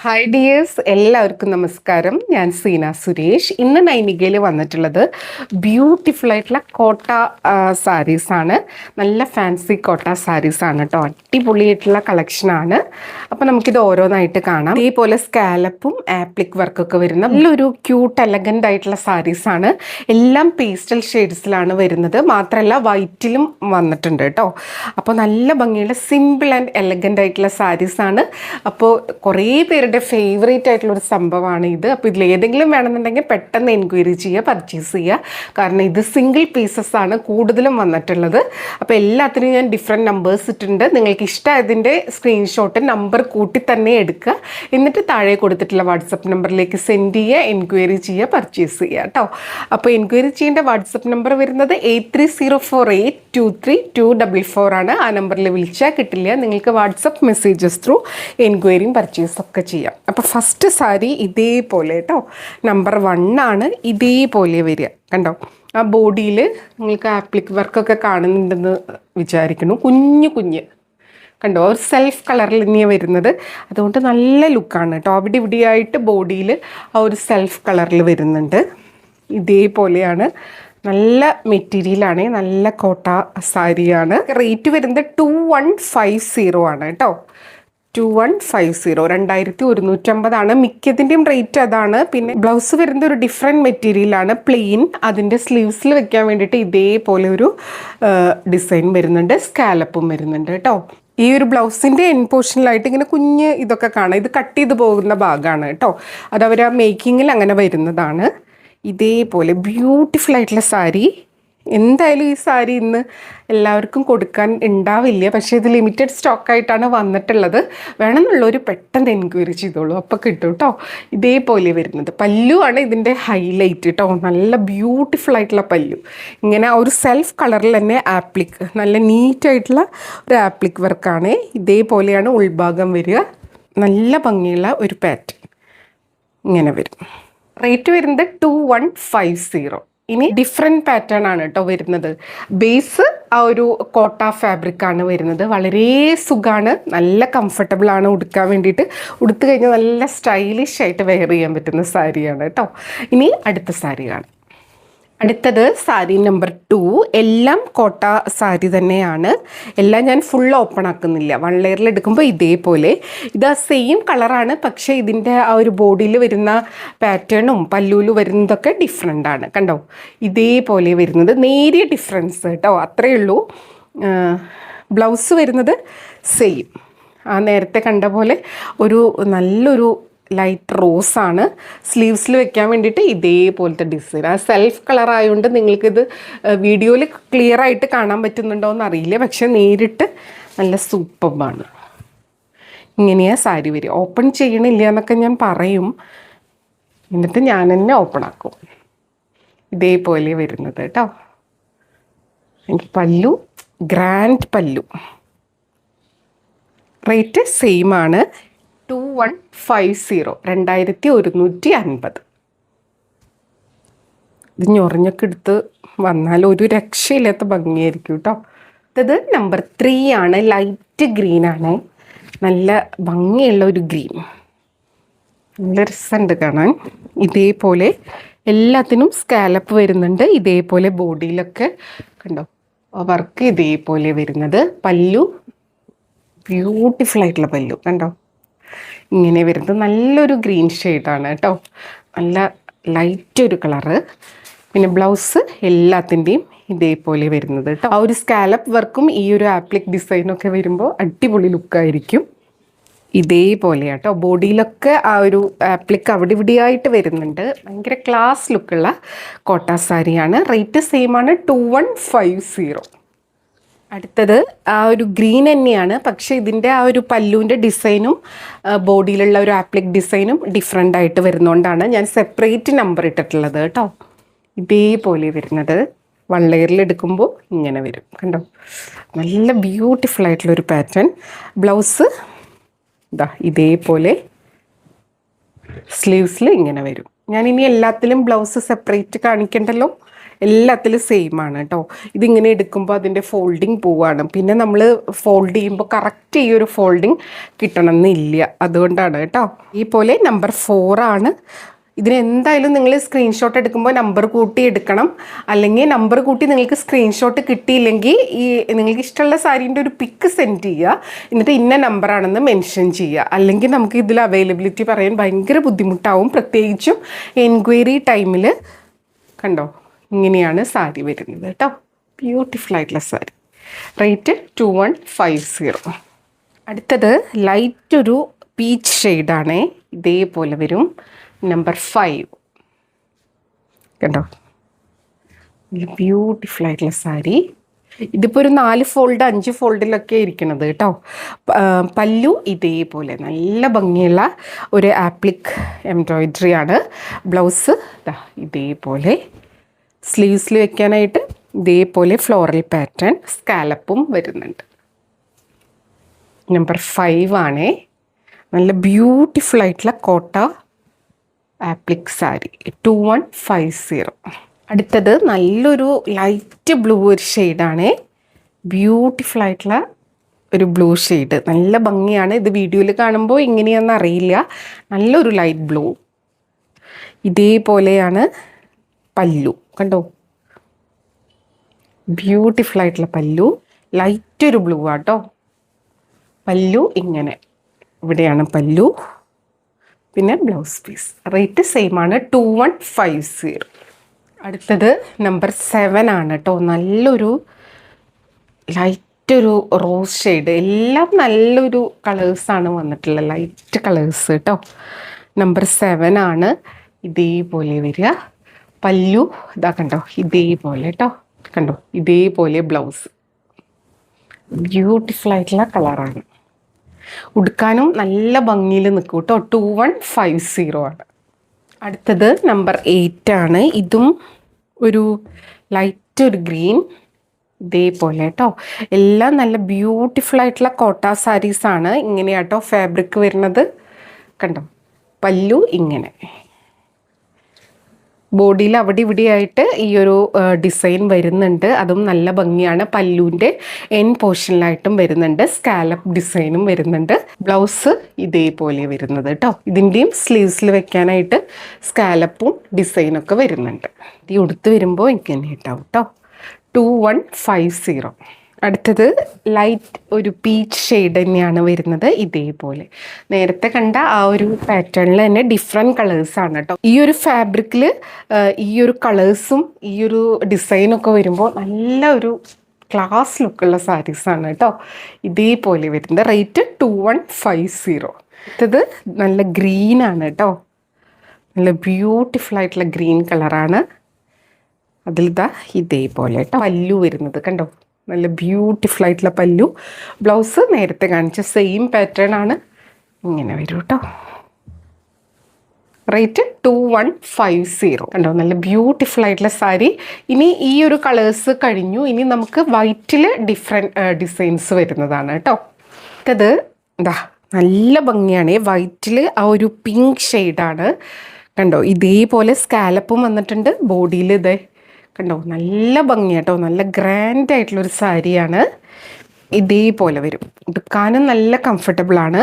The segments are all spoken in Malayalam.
ഹായ് ഡിയേഴ്സ്, എല്ലാവർക്കും നമസ്കാരം. ഞാൻ സീന സുരേഷ്. ഇന്ന് നൈനികയിൽ വന്നിട്ടുള്ളത് ബ്യൂട്ടിഫുൾ ആയിട്ടുള്ള കോട്ട സാരീസാണ്. നല്ല ഫാൻസി കോട്ട സാരീസാണ് കേട്ടോ. അടിപൊളിയായിട്ടുള്ള കളക്ഷനാണ്. അപ്പോൾ നമുക്കിത് ഓരോന്നായിട്ട് കാണാം. ഇതേപോലെ സ്കാലപ്പും ആപ്ലിക് വർക്കൊക്കെ വരുന്ന നല്ലൊരു ക്യൂട്ട് എലഗൻ്റ് ആയിട്ടുള്ള സാരീസാണ്. എല്ലാം പേസ്റ്റൽ ഷെയ്ഡ്സിലാണ് വരുന്നത്. മാത്രമല്ല വൈറ്റിലും വന്നിട്ടുണ്ട് കേട്ടോ. അപ്പോൾ നല്ല ഭംഗിയുള്ള സിമ്പിൾ ആൻഡ് എലഗൻ്റ് ആയിട്ടുള്ള സാരീസാണ്. അപ്പോൾ കുറേ പേരുടെ ഫേവറേറ്റ് ആയിട്ടുള്ളൊരു സംഭവമാണ് ഇത്. അപ്പോൾ ഇതിലേതെങ്കിലും വേണമെന്നുണ്ടെങ്കിൽ പെട്ടെന്ന് എൻക്വയറി ചെയ്യുക, പർച്ചേസ് ചെയ്യുക. കാരണം ഇത് സിംഗിൾ പീസസ് ആണ് കൂടുതലും വന്നിട്ടുള്ളത്. അപ്പോൾ എല്ലാത്തിനും ഞാൻ ഡിഫറെൻറ്റ് നമ്പേഴ്സ് ഇട്ടിട്ടുണ്ട്. നിങ്ങൾക്ക് ഇഷ്ടമായതിൻ്റെ സ്ക്രീൻഷോട്ട് നമ്പർ കൂട്ടി തന്നെ എടുക്കുക. എന്നിട്ട് താഴെ കൊടുത്തിട്ടുള്ള വാട്സപ്പ് നമ്പറിലേക്ക് സെൻഡ് ചെയ്യുക, എൻക്വയറി ചെയ്യുക, പർച്ചേസ് ചെയ്യുക കേട്ടോ. അപ്പോൾ എൻക്വയറി ചെയ്യേണ്ട വാട്സപ്പ് നമ്പർ വരുന്നത് 8304823244 ആണ്. ആ നമ്പറിൽ വിളിച്ചാൽ കിട്ടില്ല. നിങ്ങൾക്ക് വാട്സപ്പ് മെസ്സേജസ് ത്രൂ എൻക്വയറിയും പർച്ചേസും ഒക്കെ ചെയ്യാം. അപ്പോൾ ഫസ്റ്റ് സാരി ഇതേപോലെ കേട്ടോ, നമ്പർ 1 ആണ്. ഇതേപോലെ വരിക കണ്ടോ. ആ ബോഡിയിൽ നിങ്ങൾക്ക് ആപ്ലിക് വർക്കൊക്കെ കാണുന്നുണ്ടെന്ന് വിചാരിക്കുന്നു. കുഞ്ഞു കുഞ്ഞ് കണ്ടോ, ഒരു സെൽഫ് കളറിൽ തന്നെയാണ് വരുന്നത്. അതുകൊണ്ട് നല്ല ലുക്കാണ് കേട്ടോ. അവിടെ ഇവിടെയായിട്ട് ബോഡിയിൽ ആ ഒരു സെൽഫ് കളറിൽ വരുന്നുണ്ട്. ഇതേപോലെയാണ്. നല്ല മെറ്റീരിയലാണ്, നല്ല കോട്ട സാരിയാണ്. റേറ്റ് വരുന്നത് 2150 ആണ് കേട്ടോ. 2150, 2150 മിക്കതിൻ്റെയും റേറ്റ് അതാണ്. പിന്നെ ബ്ലൗസ് വരുന്നത് ഒരു ഡിഫറെൻറ്റ് മെറ്റീരിയലാണ്, പ്ലെയിൻ. അതിൻ്റെ സ്ലീവ്സിൽ വെക്കാൻ വേണ്ടിയിട്ട് ഇതേപോലെ ഒരു ഡിസൈൻ വരുന്നുണ്ട്. സ്കാലപ്പും വരുന്നുണ്ട് കേട്ടോ. ഈ ഒരു ബ്ലൗസിൻ്റെ എൻ പോർഷനിലായിട്ട് ഇങ്ങനെ കുഞ്ഞ് ഇതൊക്കെ കാണാം. ഇത് കട്ട് ചെയ്ത് പോകുന്ന ഭാഗമാണ് കേട്ടോ. അതവർ ആ മേക്കിങ്ങിൽ അങ്ങനെ വരുന്നതാണ്. ഇതേപോലെ ബ്യൂട്ടിഫുൾ ആയിട്ടുള്ള സാരി. എന്തായാലും ഈ സാരി ഇന്ന് എല്ലാവർക്കും കൊടുക്കാൻ ഉണ്ടാവില്ല, പക്ഷേ ഇത് ലിമിറ്റഡ് സ്റ്റോക്കായിട്ടാണ് വന്നിട്ടുള്ളത്. വേണമെന്നുള്ളൊരു പെട്ടെന്ന് എൻക്വയറി ചെയ്തോളൂ, അപ്പോൾ കിട്ടും കേട്ടോ. ഇതേപോലെ വരുന്നത് പല്ലു ആണ് ഇതിൻ്റെ ഹൈലൈറ്റ് കേട്ടോ. നല്ല ബ്യൂട്ടിഫുൾ ആയിട്ടുള്ള പല്ലു. ഇങ്ങനെ ഒരു സെൽഫ് കളറിൽ തന്നെ ആപ്ലിക്, നല്ല നീറ്റായിട്ടുള്ള ഒരു ആപ്ലിക് വർക്കാണ്. ഇതേപോലെയാണ് ഉൾഭാഗം വരിക. നല്ല ഭംഗിയുള്ള ഒരു പാറ്റേൺ ഇങ്ങനെ വരും. റേറ്റ് വരുന്നത് 2150. ഇനി ഡിഫറെൻറ്റ് പാറ്റേൺ ആണ് കേട്ടോ വരുന്നത്. ബേസ് ആ ഒരു കോട്ട ഫാബ്രിക് ആണ് വരുന്നത്. വളരെ സുഖമാണ്, നല്ല കംഫർട്ടബിൾ ആണ് ഉടുക്കാൻ വേണ്ടിയിട്ട്. ഉടുത്തു കഴിഞ്ഞാൽ നല്ല സ്റ്റൈലിഷ് ആയിട്ട് വെയർ ചെയ്യാൻ പറ്റുന്ന സാരിയാണ് കേട്ടോ. ഇനി അടുത്ത സാരി കാണാം. അടുത്തത് സാരി നമ്പർ 2. എല്ലാം കോട്ട സാരി തന്നെയാണ്. എല്ലാം ഞാൻ ഫുൾ ഓപ്പൺ ആക്കുന്നില്ല. 1 ലെയറിൽ എടുക്കുമ്പോൾ ഇതേപോലെ ഇത് സെയിം കളറാണ്, പക്ഷേ ഇതിൻ്റെ ആ ഒരു ബോഡിയിൽ വരുന്ന പാറ്റേണും പല്ലൂല് വരുന്നതൊക്കെ ഡിഫറെൻ്റ് ആണ് കണ്ടോ. ഇതേപോലെ വരുന്നത് നേരിയ ഡിഫറൻസ് കേട്ടോ, അത്രയേ ഉള്ളൂ. ബ്ലൗസ് വരുന്നത് സെയിം, ആ നേരത്തെ കണ്ട പോലെ ഒരു നല്ലൊരു ലൈറ്റ് റോസാണ്. സ്ലീവ്സിൽ വെക്കാൻ വേണ്ടിയിട്ട് ഇതേപോലത്തെ ഡിസൈൻ. ആ സെൽഫ് കളർ ആയതുകൊണ്ട് നിങ്ങൾക്കിത് വീഡിയോയിൽ ക്ലിയർ ആയിട്ട് കാണാൻ പറ്റുന്നുണ്ടോ എന്ന് അറിയില്ല, പക്ഷെ നേരിട്ട് നല്ല സൂപ്പറാണ്. ഇങ്ങനെയാണ് സാരി വരിക. ഓപ്പൺ ചെയ്യണില്ല എന്നൊക്കെ ഞാൻ പറയും, എന്നിട്ട് ഞാൻ തന്നെ ഓപ്പൺ ആക്കും. ഇതേപോലെ വരുന്നത് കേട്ടോ. എനിക്ക് പല്ലു ഗ്രാൻഡ് പല്ലു. റേറ്റ് സെയിം ആണ്, 2150, 2150. ഇത് ഞൊറിഞ്ഞൊക്കെ എടുത്ത് വന്നാൽ ഒരു രക്ഷയില്ലാത്ത ഭംഗിയായിരിക്കും കേട്ടോ. ഇത് നമ്പർ 3 ആണ്. ലൈറ്റ് ഗ്രീനാണ്, നല്ല ഭംഗിയുള്ള ഒരു ഗ്രീൻ. നല്ല രസമുണ്ട് കാണാൻ. ഇതേപോലെ എല്ലാത്തിനും സ്കാലപ്പ് വരുന്നുണ്ട്. ഇതേപോലെ ബോഡിയിലൊക്കെ കണ്ടോ വർക്ക് ഇതേപോലെ വരുന്നത്. പല്ലു ബ്യൂട്ടിഫുൾ ആയിട്ടുള്ള പല്ലു കണ്ടോ. ഇങ്ങനെ വരുന്നത് നല്ലൊരു ഗ്രീൻ ഷെയ്ഡാണ് കേട്ടോ. നല്ല ലൈറ്റ് ഒരു കളറ്. പിന്നെ ബ്ലൗസ് എല്ലാത്തിൻ്റെയും ഇതേപോലെ വരുന്നത് കേട്ടോ. ആ ഒരു സ്കാലപ്പ് വർക്കും ഈ ഒരു ആപ്ലിക് ഡിസൈനൊക്കെ വരുമ്പോൾ അടിപൊളി ലുക്കായിരിക്കും. ഇതേപോലെ കേട്ടോ. ബോഡിയിലൊക്കെ ആ ഒരു ആപ്ലിക് അവിടെ ഇവിടെയായിട്ട് വരുന്നുണ്ട്. ഭയങ്കര ക്ലാസ് ലുക്കുള്ള കോട്ട സാരിയാണ്. റേറ്റ് സെയിം ആണ്, 2150. അടുത്തത് ആ ഒരു ഗ്രീൻ തന്നെയാണ്, പക്ഷേ ഇതിൻ്റെ ആ ഒരു പല്ലുവിൻ്റെ ഡിസൈനും ബോഡിയിലുള്ള ഒരു ആപ്ലിക് ഡിസൈനും ഡിഫറെൻ്റ് ആയിട്ട് വരുന്നതുകൊണ്ടാണ് ഞാൻ സെപ്പറേറ്റ് നമ്പർ ഇട്ടിട്ടുള്ളത് കേട്ടോ. ഇതേപോലെ വരുന്നത് 1 ലെയറിൽ എടുക്കുമ്പോൾ ഇങ്ങനെ വരും കണ്ടോ. നല്ല ബ്യൂട്ടിഫുൾ ആയിട്ടുള്ളൊരു പാറ്റേൺ. ബ്ലൗസ് ഇതാ ഇതേപോലെ സ്ലീവ്സിൽ ഇങ്ങനെ വരും. ഞാനിനി എല്ലാത്തിലും ബ്ലൗസ് സെപ്പറേറ്റ് കാണിക്കണ്ടല്ലോ, എല്ലാത്തിലും സെയിം ആണ് കേട്ടോ. ഇതിങ്ങനെ എടുക്കുമ്പോൾ അതിൻ്റെ ഫോൾഡിങ് പോവാണ്. പിന്നെ നമ്മൾ ഫോൾഡ് ചെയ്യുമ്പോൾ കറക്റ്റ് ഈ ഒരു ഫോൾഡിങ് കിട്ടണമെന്നില്ല, അതുകൊണ്ടാണ് കേട്ടോ. ഈ പോലെ നമ്പർ 4 ആണ്. ഇതിന് എന്തായാലും നിങ്ങൾ സ്ക്രീൻഷോട്ട് എടുക്കുമ്പോൾ നമ്പർ കൂട്ടി എടുക്കണം. അല്ലെങ്കിൽ നമ്പർ കൂട്ടി നിങ്ങൾക്ക് സ്ക്രീൻഷോട്ട് കിട്ടിയില്ലെങ്കിൽ ഈ നിങ്ങൾക്ക് ഇഷ്ടമുള്ള സാരീൻ്റെ ഒരു പിക്ക് സെൻഡ് ചെയ്യുക. എന്നിട്ട് ഇന്ന നമ്പറാണെന്ന് മെൻഷൻ ചെയ്യുക. അല്ലെങ്കിൽ നമുക്ക് ഇതിൽ അവൈലബിലിറ്റി പറയാൻ ഭയങ്കര ബുദ്ധിമുട്ടാവും. പ്രത്യേകിച്ചും എൻക്വയറി ടൈമിൽ. കണ്ടോ, ഇങ്ങനെയാണ് സാരി വരുന്നത് കേട്ടോ. ബ്യൂട്ടിഫുൾ ആയിട്ടുള്ള സാരി. റേറ്റ് 2150. അടുത്തത് ലൈറ്റ് ഒരു പീച്ച് ഷെയ്ഡാണേ. ഇതേപോലെ വരും. നമ്പർ 5 കണ്ടോ, ബ്യൂട്ടിഫുൾ ആയിട്ടുള്ള സാരി. ഇതിപ്പോൾ ഒരു 4 ഫോൾഡ് 5 ഫോൾഡിലൊക്കെ ഇരിക്കണത് കേട്ടോ. പല്ലു ഇതേപോലെ നല്ല ഭംഗിയുള്ള ഒരു ആപ്ലിക് എംബ്രോയിഡറി ആണ്. ബ്ലൗസ് ഇതേപോലെ, സ്ലീവ്സിൽ വെക്കാനായിട്ട് ഇതേപോലെ ഫ്ലോറൽ പാറ്റേൺ, സ്കാലപ്പും വരുന്നുണ്ട്. നമ്പർ 5 ആണേ. നല്ല ബ്യൂട്ടിഫുൾ ആയിട്ടുള്ള കോട്ട ആപ്ലിക് സാരി 2150. അടുത്തത് നല്ലൊരു ലൈറ്റ് ബ്ലൂ ഒരു ഷെയ്ഡാണേ. ബ്യൂട്ടിഫുൾ ആയിട്ടുള്ള ഒരു ബ്ലൂ ഷെയ്ഡ്, നല്ല ഭംഗിയാണ്. ഇത് വീഡിയോയിൽ കാണുമ്പോൾ ഇങ്ങനെയാണെന്ന് അറിയില്ല. നല്ലൊരു ലൈറ്റ് ബ്ലൂ. ഇതേപോലെയാണ് പല്ലു, കണ്ടോ, ബ്യൂട്ടിഫുൾ ആയിട്ടുള്ള പല്ലു. ലൈറ്റ് ഒരു ബ്ലൂ ആട്ടോ. പല്ലു ഇങ്ങനെ, ഇവിടെയാണ് പല്ലു. പിന്നെ ബ്ലൗസ് പീസ്. റേറ്റ് സെയിം ആണ്, 2150. അടുത്തത് നമ്പർ 7 ആണ് കേട്ടോ. നല്ലൊരു ലൈറ്റ് ഒരു റോസ് ഷെയ്ഡ്. എല്ലാം നല്ലൊരു കളേഴ്സാണ് വന്നിട്ടുള്ളത്, ലൈറ്റ് കളേഴ്സ് കേട്ടോ. നമ്പർ 7 ആണ്. ഇതേപോലെ വരിക. പല്ലു ഇതാ കണ്ടോ, ഇതേപോലെ കേട്ടോ. കണ്ടോ, ഇതേപോലെ ബ്ലൗസ്. ബ്യൂട്ടിഫുൾ ആയിട്ടുള്ള കളറാണ്. ഉടുക്കാനും നല്ല ഭംഗിയിൽ നിൽക്കും കേട്ടോ. 2150 ആണ്. അടുത്തത് നമ്പർ 8 ആണ്. ഇതും ഒരു ലൈറ്റ് ഒരു ഗ്രീൻ, ഇതേപോലെ കേട്ടോ. എല്ലാം നല്ല ബ്യൂട്ടിഫുൾ ആയിട്ടുള്ള കോട്ട സാരീസാണ്. ഇങ്ങനെയാട്ടോ ഫാബ്രിക് വരുന്നത്. കണ്ടോ, പല്ലു ഇങ്ങനെ, ബോഡിയിൽ അവിടെ ഇവിടെയായിട്ട് ഈ ഒരു ഡിസൈൻ വരുന്നുണ്ട്. അതും നല്ല ഭംഗിയാണ്. പല്ലുവിൻ്റെ എൻ പോർഷനിലായിട്ടും വരുന്നുണ്ട്. സ്കാലപ്പ് ഡിസൈനും വരുന്നുണ്ട്. ബ്ലൗസ് ഇതേപോലെ വരുന്നത് കേട്ടോ. ഇതിൻ്റെയും സ്ലീവ്സിൽ വെക്കാനായിട്ട് സ്കാലപ്പും ഡിസൈനൊക്കെ വരുന്നുണ്ട്. ഈ ഉടുത്ത് വരുമ്പോൾ ഇങ്ങനെ ഉണ്ടാവും കേട്ടോ. 2150. അടുത്തത് ലൈറ്റ് ഒരു പീച്ച് ഷെയ്ഡ് തന്നെയാണ് വരുന്നത്. ഇതേപോലെ നേരത്തെ കണ്ട ആ ഒരു പാറ്റേണിൽ തന്നെ ഡിഫറെൻറ്റ് കളേഴ്സാണ് കേട്ടോ. ഈ ഒരു ഫാബ്രിക്കിൽ ഈ ഒരു കളേഴ്സും ഈ ഒരു ഡിസൈനൊക്കെ വരുമ്പോൾ നല്ല ഒരു ക്ലാസ് ലുക്കുള്ള സാരീസാണ് കേട്ടോ. ഇതേപോലെ വരുന്നത്. റേറ്റ് 2150. അടുത്തത് നല്ല ഗ്രീനാണ് കേട്ടോ. നല്ല ബ്യൂട്ടിഫുൾ ആയിട്ടുള്ള ഗ്രീൻ കളറാണ്. അതിലിതാ ഇതേപോലെ കേട്ടോ പല്ലു വരുന്നത്. കണ്ടോ, നല്ല ബ്യൂട്ടിഫുൾ ആയിട്ടുള്ള പല്ലു. ബ്ലൗസ് നേരത്തെ കാണിച്ച സെയിം പാറ്റേൺ ആണ്. ഇങ്ങനെ വരും കേട്ടോ. റേറ്റ് 2150. കണ്ടോ, നല്ല ബ്യൂട്ടിഫുൾ ആയിട്ടുള്ള സാരി. ഇനി ഈ ഒരു കളേഴ്സ് കഴിഞ്ഞു. ഇനി നമുക്ക് വൈറ്റിൽ ഡിഫറെൻറ്റ് ഡിസൈൻസ് വരുന്നതാണ് കേട്ടോ. ഇത് എന്താ നല്ല ഭംഗിയാണ്. വൈറ്റിൽ ആ ഒരു പിങ്ക് ഷെയ്ഡാണ്. കണ്ടോ, ഇതേപോലെ സ്കാലപ്പും വന്നിട്ടുണ്ട്. ബോഡിയിൽ ഇതേ കണ്ടോ, നല്ല ഭംഗിയാട്ടോ. നല്ല ഗ്രാൻഡ് ആയിട്ടുള്ളൊരു സാരിയാണ്. ഇതേപോലെ വരും. ഉടുക്കാനും നല്ല കംഫർട്ടബിളാണ്.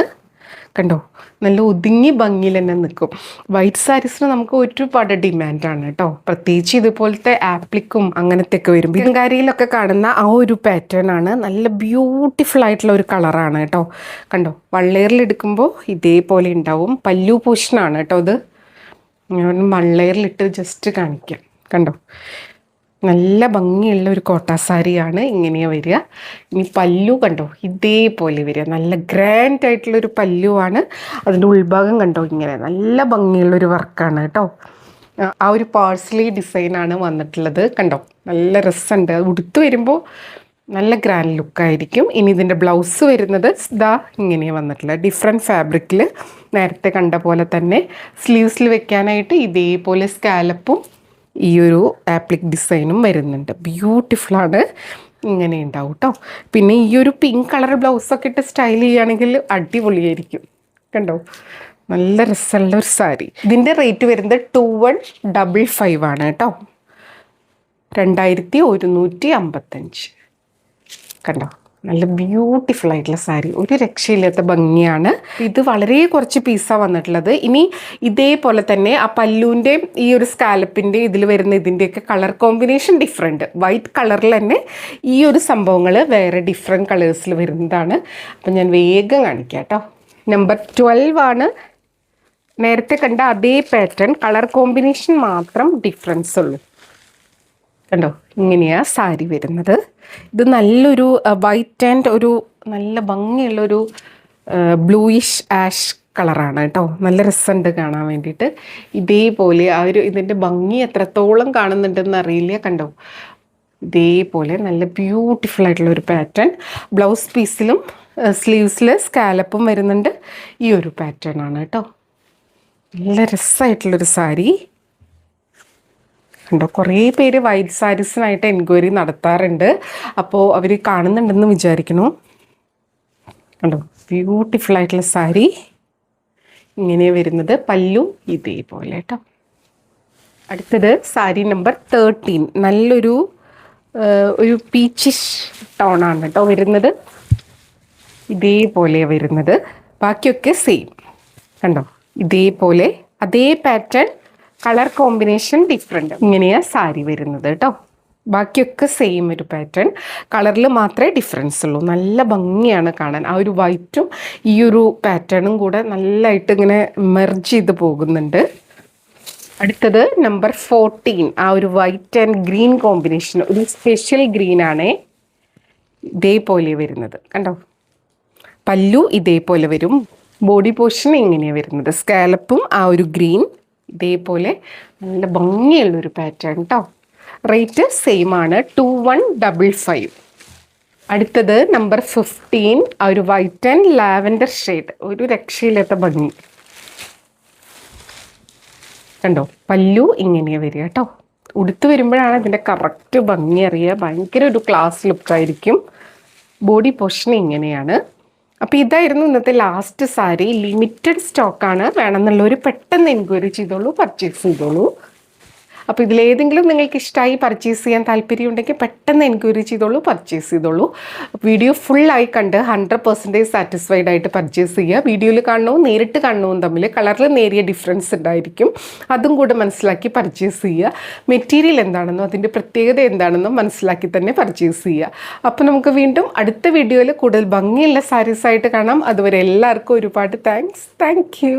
കണ്ടോ, നല്ല ഒതുങ്ങി ഭംഗിയിൽ തന്നെ നിൽക്കും. വൈറ്റ് സാരീസിന് നമുക്ക് ഒരുപാട് ഡിമാൻഡാണ് കേട്ടോ. പ്രത്യേകിച്ച് ഇതുപോലത്തെ ആപ്ലിക്കും അങ്ങനത്തെ ഒക്കെ വരും. ബിങ്കാരിയിലൊക്കെ കാണുന്ന ആ ഒരു പാറ്റേൺ ആണ്. നല്ല ബ്യൂട്ടിഫുൾ ആയിട്ടുള്ള ഒരു കളറാണ് കേട്ടോ. കണ്ടോ, വള്ളേറിൽ എടുക്കുമ്പോൾ ഇതേപോലെ ഉണ്ടാവും. പല്ലു പോഷനാണ് കേട്ടോ. ഇത് ഞാൻ വള്ളേറിലിട്ട് ജസ്റ്റ് കാണിക്കാം. കണ്ടോ, നല്ല ഭംഗിയുള്ള ഒരു കോട്ട സാരിയാണ്. ഇങ്ങനെയാണ് വരിക. ഇനി പല്ലു കണ്ടോ, ഇതേപോലെ വരിക. നല്ല ഗ്രാൻഡ് ആയിട്ടുള്ളൊരു പല്ലുവാണ്. അതിൻ്റെ ഉൾഭാഗം കണ്ടോ, ഇങ്ങനെ നല്ല ഭംഗിയുള്ളൊരു വർക്കാണ് കേട്ടോ. ആ ഒരു പാഴ്സലി ഡിസൈനാണ് വന്നിട്ടുള്ളത്. കണ്ടോ, നല്ല രസമുണ്ട്. അത് ഉടുത്ത് വരുമ്പോൾ നല്ല ഗ്രാൻഡ് ലുക്കായിരിക്കും. ഇനി ഇതിൻ്റെ ബ്ലൗസ് വരുന്നത് ഇതാ ഇങ്ങനെയാണ് വന്നിട്ടുള്ളത്. ഡിഫറെൻറ്റ് ഫാബ്രിക്കിൽ നേരത്തെ കണ്ട പോലെ തന്നെ. സ്ലീവ്സിൽ വെക്കാനായിട്ട് ഇതേപോലെ സ്കാലപ്പും ഈ ഒരു ആപ്ലിക് ഡിസൈനും വരുന്നുണ്ട്. ബ്യൂട്ടിഫുള്ളാണ്. ഇങ്ങനെ ഉണ്ടാവും കേട്ടോ. പിന്നെ ഈ ഒരു പിങ്ക് കളർ ബ്ലൗസൊക്കെ ഇട്ട് സ്റ്റൈൽ ചെയ്യുകയാണെങ്കിൽ അടിപൊളിയായിരിക്കും. കണ്ടോ, നല്ല രസമുള്ള ഒരു സാരി. ഇതിൻ്റെ റേറ്റ് വരുന്നത് 2155 ആണ് കേട്ടോ. 2155. കണ്ടോ, നല്ല ബ്യൂട്ടിഫുൾ ആയിട്ടുള്ള സാരി, ഒരു രക്ഷയില്ലാത്ത ഭംഗിയാണ്. ഇത് വളരെ കുറച്ച് പീസാണ് വന്നിട്ടുള്ളത്. ഇനി ഇതേപോലെ തന്നെ ആ പല്ലുവിൻ്റെയും ഈ ഒരു സ്കാലപ്പിൻ്റെ ഇതിൽ വരുന്ന ഇതിൻ്റെയൊക്കെ കളർ കോമ്പിനേഷൻ ഡിഫറെൻറ്റ്. വൈറ്റ് കളറിൽ തന്നെ ഈ ഒരു സംഭവങ്ങൾ വേറെ ഡിഫറെൻറ്റ് കളേഴ്സിൽ വരുന്നതാണ്. അപ്പം ഞാൻ വേഗം കാണിക്കാം കേട്ടോ. നമ്പർ 12 ആണ്. നേരത്തെ കണ്ട അതേ പാറ്റേൺ, കളർ കോമ്പിനേഷൻ മാത്രം ഡിഫറൻസ് ഉള്ളൂ. കണ്ടോ, ഇങ്ങനെയാ സാരി വരുന്നത്. ഇത് നല്ലൊരു വൈറ്റ് ആൻഡ് ഒരു നല്ല ഭംഗിയുള്ളൊരു ബ്ലൂയിഷ് ആഷ് കളറാണ് കേട്ടോ. നല്ല രസമുണ്ട് കാണാൻ വേണ്ടിയിട്ട്. ഇതേപോലെ ആ ഒരു ഇതിൻ്റെ ഭംഗി എത്രത്തോളം കാണുന്നുണ്ടെന്ന് അറിയില്ല. കണ്ടോ, ഇതേപോലെ നല്ല ബ്യൂട്ടിഫുൾ ആയിട്ടുള്ള ഒരു പാറ്റേൺ. ബ്ലൗസ് പീസിലും സ്ലീവ്സിൽ സ്കാലപ്പും വരുന്നുണ്ട്. ഈ ഒരു പാറ്റേൺ ആണ് കേട്ടോ. നല്ല രസമായിട്ടുള്ളൊരു സാരി. കണ്ടോ, കുറേ പേര് വൈറ്റ് സാരീസിനായിട്ട് എൻക്വയറി നടത്താറുണ്ട്. അപ്പോൾ അവർ കാണുന്നുണ്ടെന്ന് വിചാരിക്കുന്നു. കണ്ടോ, ബ്യൂട്ടിഫുൾ ആയിട്ടുള്ള സാരി ഇങ്ങനെ വരുന്നത്. പല്ലു ഇതേപോലെ കേട്ടോ. അടുത്തത് സാരി നമ്പർ 13. നല്ലൊരു ഒരു പീച്ചിഷ് ടോണാണ് കേട്ടോ വരുന്നത്. ഇതേപോലെ വരുന്നത്. ബാക്കിയൊക്കെ സെയിം. കണ്ടോ, ഇതേപോലെ അതേ പാറ്റേൺ, കളർ കോമ്പിനേഷൻ ഡിഫറെൻ്റ്. ഇങ്ങനെയാണ് സാരി വരുന്നത് കേട്ടോ. ബാക്കിയൊക്കെ സെയിം ഒരു പാറ്റേൺ, കളറിൽ മാത്രമേ ഡിഫറൻസ് ഉള്ളൂ. നല്ല ഭംഗിയാണ് കാണാൻ. ആ ഒരു വൈറ്റും ഈ ഒരു പാറ്റേണും കൂടെ നല്ലതായിട്ട് ഇങ്ങനെ മെർജ് ചെയ്ത് പോകുന്നുണ്ട്. അടുത്തത് നമ്പർ 14. ആ ഒരു വൈറ്റ് ആൻഡ് ഗ്രീൻ കോമ്പിനേഷൻ, ഒരു സ്പെഷ്യൽ ഗ്രീനാണേ. ഇതേപോലെ വരുന്നത്. കണ്ടോ, പല്ലു ഇതേപോലെ വരും. ബോഡി പോർഷൻ ഇങ്ങനെയാണ് വരുന്നത്. സ്കാലപ്പും ആ ഒരു ഗ്രീൻ ഇതേപോലെ നല്ല ഭംഗിയുള്ളൊരു പാറ്റേൺ കേട്ടോ. റേറ്റ് സെയിം ആണ്, 2155. അടുത്തത് നമ്പർ 15. ആ ഒരു വൈറ്റ് ആൻഡ് ലാവൻഡർ ഷെയ്ഡ്, ഒരു രക്ഷയില്ലാത്ത ഭംഗി. കണ്ടോ, പല്ലു ഇങ്ങനെയാണ് വരിക കേട്ടോ. ഉടുത്ത് വരുമ്പോഴാണ് ഇതിൻ്റെ കറക്റ്റ് ഭംഗി അറിയുക. ഭയങ്കര ഒരു ക്ലാസ് ലുക്കായിരിക്കും. ബോഡി പോർഷൻ ഇങ്ങനെയാണ്. അപ്പോൾ ഇതായിരുന്നു ഇന്നത്തെ ലാസ്റ്റ് സാരി. ലിമിറ്റഡ് സ്റ്റോക്കാണ്. വേണമെന്നുള്ളവർ പെട്ടെന്ന് എൻക്വയറി ചെയ്തോളൂ, പർച്ചേസ് ചെയ്തോളൂ. അപ്പോൾ ഇതിലേതെങ്കിലും നിങ്ങൾക്ക് ഇഷ്ടമായി പർച്ചേസ് ചെയ്യാൻ താല്പര്യമുണ്ടെങ്കിൽ പെട്ടെന്ന് എൻക്വയറി ചെയ്തോളൂ, പർച്ചേസ് ചെയ്തോളൂ. വീഡിയോ ഫുള്ളായി കണ്ട് 100% സാറ്റിസ്ഫൈഡ് ആയിട്ട് പർച്ചേസ് ചെയ്യുക. വീഡിയോയിൽ കാണണവും നേരിട്ട് കാണണവും തമ്മിൽ കളറിൽ നേരിയ ഡിഫറൻസ് ഉണ്ടായിരിക്കും. അതും കൂടെ മനസ്സിലാക്കി പർച്ചേസ് ചെയ്യുക. മെറ്റീരിയൽ എന്താണെന്നോ അതിൻ്റെ പ്രത്യേകത എന്താണെന്നോ മനസ്സിലാക്കി തന്നെ പർച്ചേസ് ചെയ്യുക. അപ്പോൾ നമുക്ക് വീണ്ടും അടുത്ത വീഡിയോയിൽ കൂടുതൽ ഭംഗിയുള്ള സാരീസായിട്ട് കാണാം. അതുവരെ എല്ലാവർക്കും ഒരുപാട് താങ്ക്സ്. Thank you.